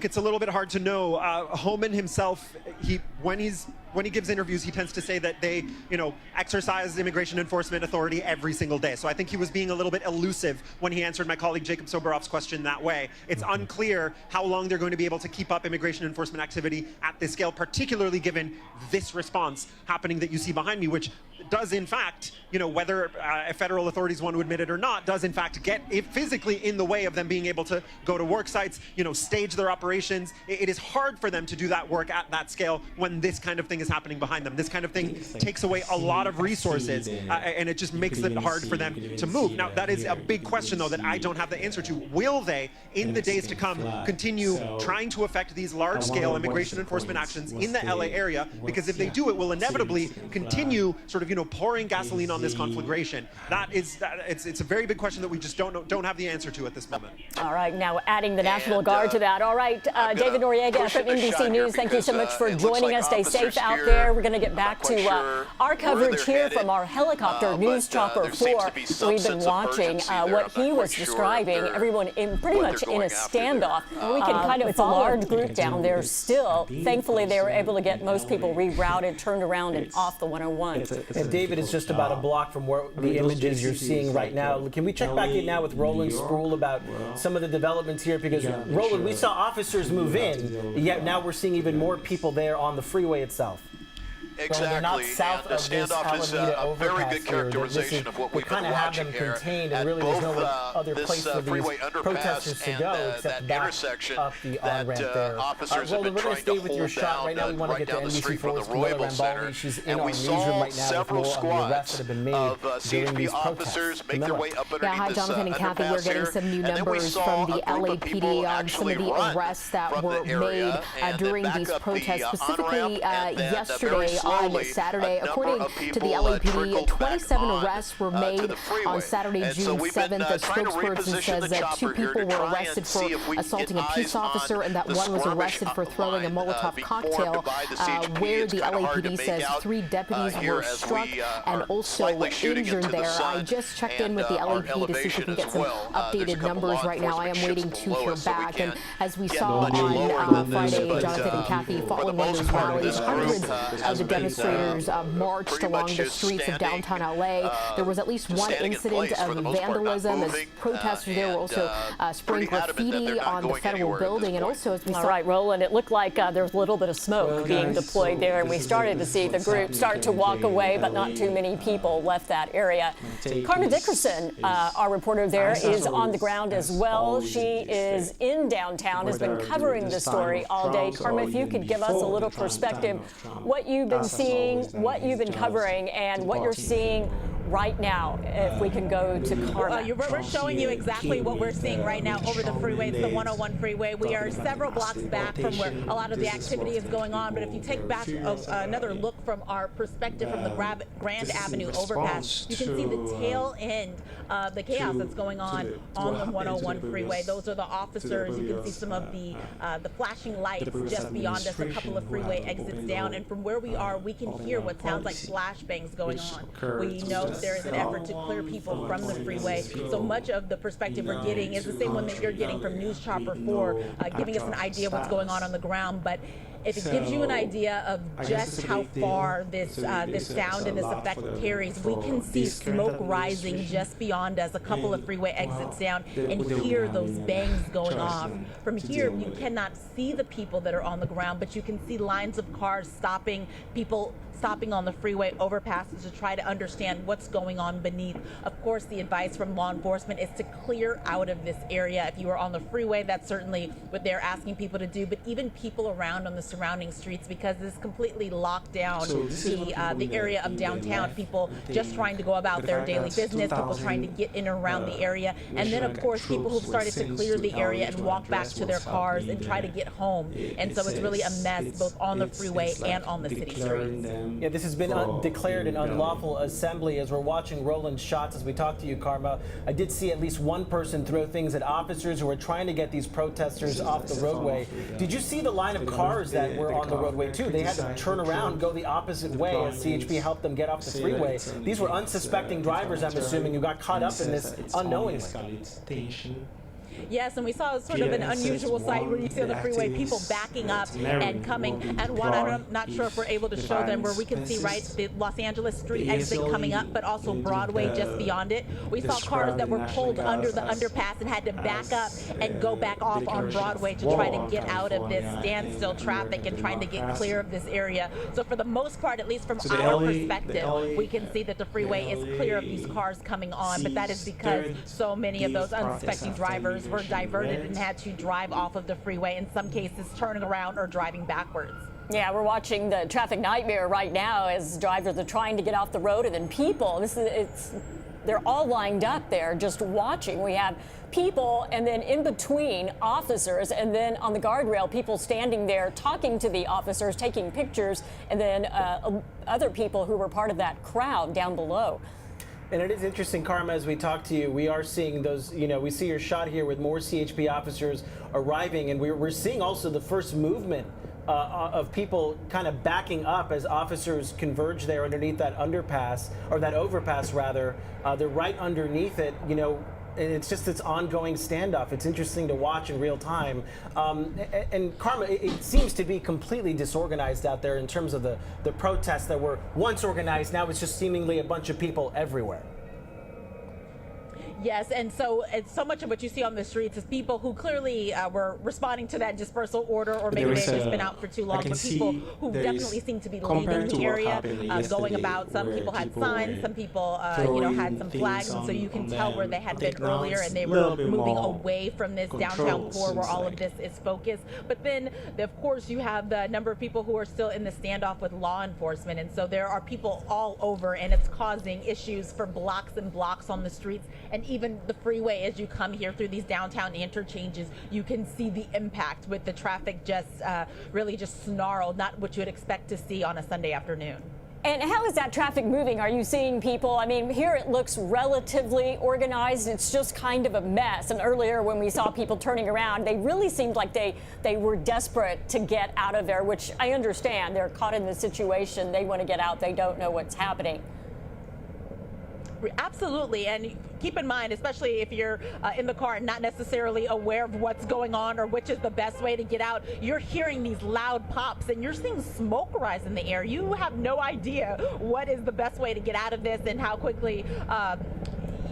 look, it's a little bit hard to know. Homan himself, when he gives interviews, he tends to say that they, exercise immigration enforcement authority every single day. So I think he was being a little bit elusive when he answered my colleague Jacob Soborov's question that way. It's unclear how long they're going to be able to keep up immigration enforcement activity at this scale, particularly given this response happening that you see behind me, which does in fact, whether federal authorities want to admit it or not, does in fact get physically in the way of them being able to go to work sites, stage their operations. It is hard for them to do that work at that scale when this kind of thing is happening behind them. This kind of thing takes away a lot of resources, and it just makes it hard for them to move. Now, that is a big question, though, that I don't have the answer to. Will they, in the days to come, continue trying to affect these large-scale immigration enforcement actions in the LA area? Because if they do, it will inevitably continue sort of, pouring gasoline on this conflagration. It's a very big question that we just don't have the answer to at this moment. All right, now adding the National Guard to that. All right, David Noriega from NBC News, thank you so much for joining us. Stay safe out there. We're going to get back to our coverage here from our helicopter news chopper 4. We've been watching what he was describing, everyone pretty much in a standoff. We can kind of, it's a large group down there still. Thankfully, they were able to get most people rerouted, turned around, and off the 101. And David, it's just about a block from where the images you're seeing right now. Can we check back in now with Roland Spruill about some of the developments here? Because, Roland, we saw officers move in, yet now we're seeing even more people there on the freeway itself. Exactly, south and the standoff is a very good characterization of what we've been watching here at both this freeway underpass and that intersection that officers have been trying to hold down right down the street from the Royal Center. And we saw several squads of CHP officers make their way up underneath this Jonathan and Kathy, we're getting some new numbers from the LAPD on some of the arrests that were made during these protests, specifically yesterday on Saturday. According to the LAPD, 27 arrests were made on Saturday, June 7th. A spokesperson says that 2 people were arrested for assaulting a peace officer and that one was arrested for throwing a Molotov cocktail, where the LAPD says 3 deputies were struck and also injured there. I just checked in with the LAPD to see if we can get some updated numbers right now. I am waiting to hear back. And as we saw on Friday, Jonathan and Kathy, following one of those rallies, hundreds of the demonstrators marched along the streets of downtown LA. There was at least one incident of vandalism as protesters there were also spraying graffiti on the federal building. And also, as we saw... All right, Roland, it looked like there was a little bit of smoke being deployed there, and we started to see the group start to walk away, but not too many people left that area. Karma Dickerson, our reporter there, is on the ground as well. She is in downtown, has been covering the story all day. Karma, if you could give us a little perspective, what you've been seeing, what you've been covering, and what you're seeing right now, if we can go to Karma. We're showing you exactly what we're seeing right now over the freeway. It's the 101 freeway. We are several blocks back from where a lot of the activity is going on, but if you take back another look from our perspective from the Grand Avenue overpass, you can see the tail end of the chaos that's going on the 101 freeway. Those are the officers. You can see some of the flashing lights just beyond us, a couple of freeway exits down, and from where we are, we can hear what sounds like flashbangs going on. We know there is an effort to clear people from the freeway. So much of the perspective we're getting is the same one that you're getting from News Chopper 4, giving us an idea of what's going on the ground. But if it gives you an idea of just how far this sound and this effect carries, we can see smoke rising just beyond us, a couple of freeway exits down, and hear those bangs going off. From here, you cannot see the people that are on the ground, but you can see lines of cars stopping, people stopping on the freeway overpasses to try to understand what's going on beneath. Of course, the advice from law enforcement is to clear out of this area. If you are on the freeway, that's certainly what they're asking people to do, but even people around on the surrounding streets, because this completely locked down the area of downtown. People just trying to go about their daily business, people trying to get in and around the area, and then of course people who've started to clear the area and walk back to their cars and try to get home. And so it's really a mess both on the freeway and on the city streets. Yeah, this has been declared an unlawful assembly. As we're watching Roland's shots, as we talk to you, Karma, I did see at least one person throw things at officers who were trying to get these protesters off the roadway. Did you see the line of cars that were on the roadway too? They had to turn around, go the opposite way as CHP helped them get off the freeway. These were unsuspecting drivers, I'm assuming, who got caught up in this unknowingly. Yes, and we saw sort of an unusual sight where you see on the freeway people backing up and coming. And one, I'm not sure if we're able to show them, where we can see, right, the Los Angeles Street exit coming up, but also Broadway just beyond it. We saw cars that were pulled under the underpass and had to back up and go back off on Broadway to try to get out of this standstill traffic and trying to get clear of this area. So for the most part, at least from our perspective, we can see that the freeway is clear of these cars coming on, but that is because so many of those unsuspecting drivers were diverted and had to drive off of the freeway, in some cases turning around or driving backwards. Yeah, we're watching the traffic nightmare right now as drivers are trying to get off the road, and then people, they're all lined up there just watching. We have people, and then in between officers, and then on the guardrail, people standing there talking to the officers, taking pictures, and then other people who were part of that crowd down below. And it is interesting, Karma, as we talk to you, we are seeing those, we see your shot here with more CHP officers arriving, and we're seeing also the first movement of people kind of backing up as officers converge there underneath that underpass, or that overpass rather. They're right underneath it, and it's just this ongoing standoff. It's interesting to watch in real time. And Karma, it seems to be completely disorganized out there in terms of the protests that were once organized. Now it's just seemingly a bunch of people everywhere. Yes, and so much of what you see on the streets is people who clearly were responding to that dispersal order, or maybe they've just been out for too long, but people who definitely seem to be leaving the area, going about. Some people had signs, some people had some flags, and so you can tell where they had been earlier, and they were moving away from this downtown core where all of this is focused. But then, of course, you have the number of people who are still in the standoff with law enforcement, and so there are people all over, and it's causing issues for blocks and blocks on the streets, and even the freeway. As you come here through these downtown interchanges, you can see the impact with the traffic just really just snarled, not what you would expect to see on a Sunday afternoon. And how is that traffic moving? Are you seeing people? I mean, here it looks relatively organized. It's just kind of a mess. And earlier when we saw people turning around, they really seemed like they were desperate to get out of there, which I understand. They're caught in the situation. They want to get out. They don't know what's happening. Absolutely, and keep in mind, especially if you're in the car and not necessarily aware of what's going on or which is the best way to get out, you're hearing these loud pops and you're seeing smoke rise in the air. You have no idea what is the best way to get out of this and how quickly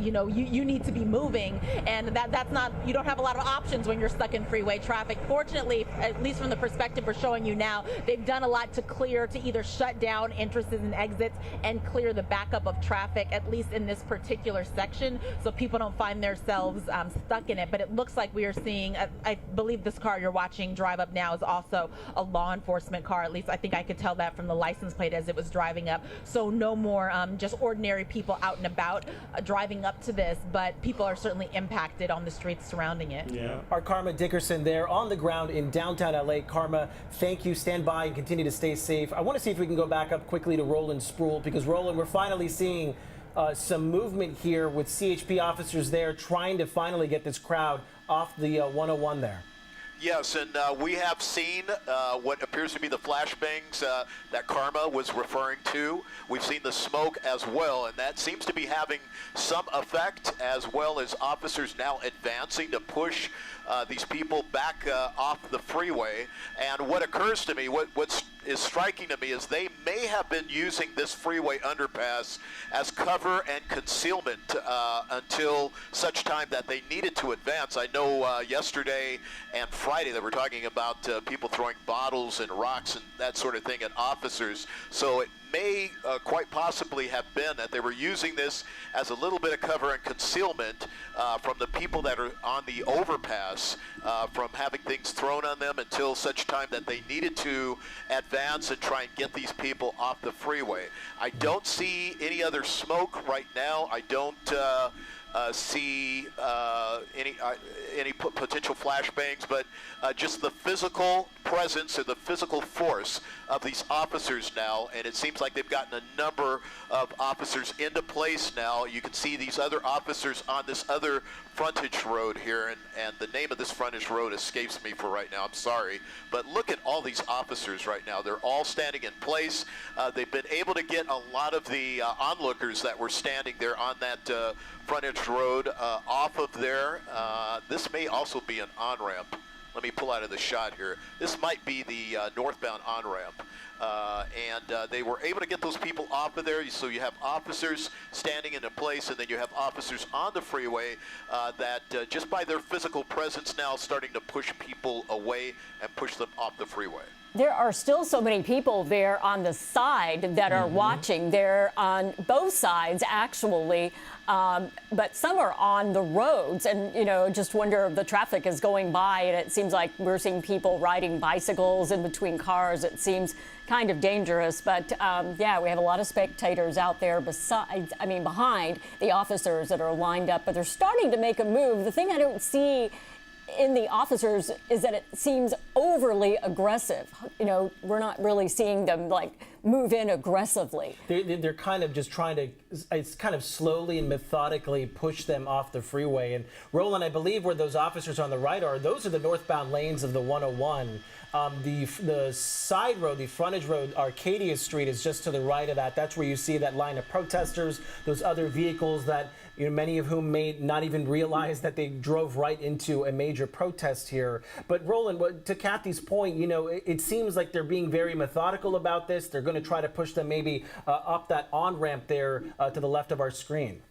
you need to be moving, and that's not, you don't have a lot of options when you're stuck in freeway traffic. Fortunately, at least from the perspective we're showing you now, they've done a lot to clear, to either shut down entrances and exits and clear the backup of traffic, at least in this particular section, so people don't find themselves stuck in it. But it looks like we are seeing, I believe this car you're watching drive up now is also a law enforcement car. At least I think I could tell that from the license plate as it was driving up. So no more just ordinary people out and about driving up to this, but people are certainly impacted on the streets surrounding it. Yeah. Our Karma Dickerson there on the ground in downtown LA. Karma, thank you. Stand by and continue to stay safe. I want to see if we can go back up quickly to Roland Sproul, because Roland, we're finally seeing some movement here with CHP officers there trying to finally get this crowd off the 101 there. Yes, and we have seen what appears to be the flashbangs that Karma was referring to. We've seen the smoke as well, and that seems to be having some effect, as well as officers now advancing to push these people back off the freeway. And what occurs to me, what is striking to me, is they may have been using this freeway underpass as cover and concealment until such time that they needed to advance. I know yesterday and Friday they were talking about people throwing bottles and rocks and that sort of thing at officers. So it may quite possibly have been that they were using this as a little bit of cover and concealment from the people that are on the overpass, from having things thrown on them until such time that they needed to advance and try and get these people off the freeway. I don't see any other smoke right now. I don't see any potential flashbangs, but just the physical presence or the physical force of these officers now, and it seems like they've gotten a number of officers into place now. You can see these other officers on this other frontage road here, and the name of this frontage road escapes me for right now, I'm sorry, but look at all these officers right now. They're all standing in place. They've been able to get a lot of the onlookers that were standing there on that frontage frontage road off of there. This may also be an on-ramp. Let me pull out of the shot here. This might be the northbound on-ramp. And they were able to get those people off of there. So you have officers standing in a place, and then you have officers on the freeway that just by their physical presence now starting to push people away and push them off the freeway. There are still so many people there on the side that are watching. They're on both sides, actually, but some are on the roads. And, you know, just wonder, the traffic is going by, and it seems like we're seeing people riding bicycles in between cars. It seems kind of dangerous. But, yeah, we have a lot of spectators out there behind the officers that are lined up. But they're starting to make a move. The thing I don't see in the officers is that it seems overly aggressive. You know, we're not really seeing them like move in aggressively. They're kind of just trying to, it's kind of slowly and methodically push them off the freeway. And Roland, I believe where those officers on the right are, those are the northbound lanes of the 101. The side road, the frontage road, Arcadia Street, is just to the right of that. That's where you see that line of protesters, those other vehicles that, you know, many of whom may not even realize that they drove right into a major protest here. But Roland, to Kathy's point, you know, it seems like they're being very methodical about this. They're going to try to push them maybe up that on-ramp there to the left of our screen.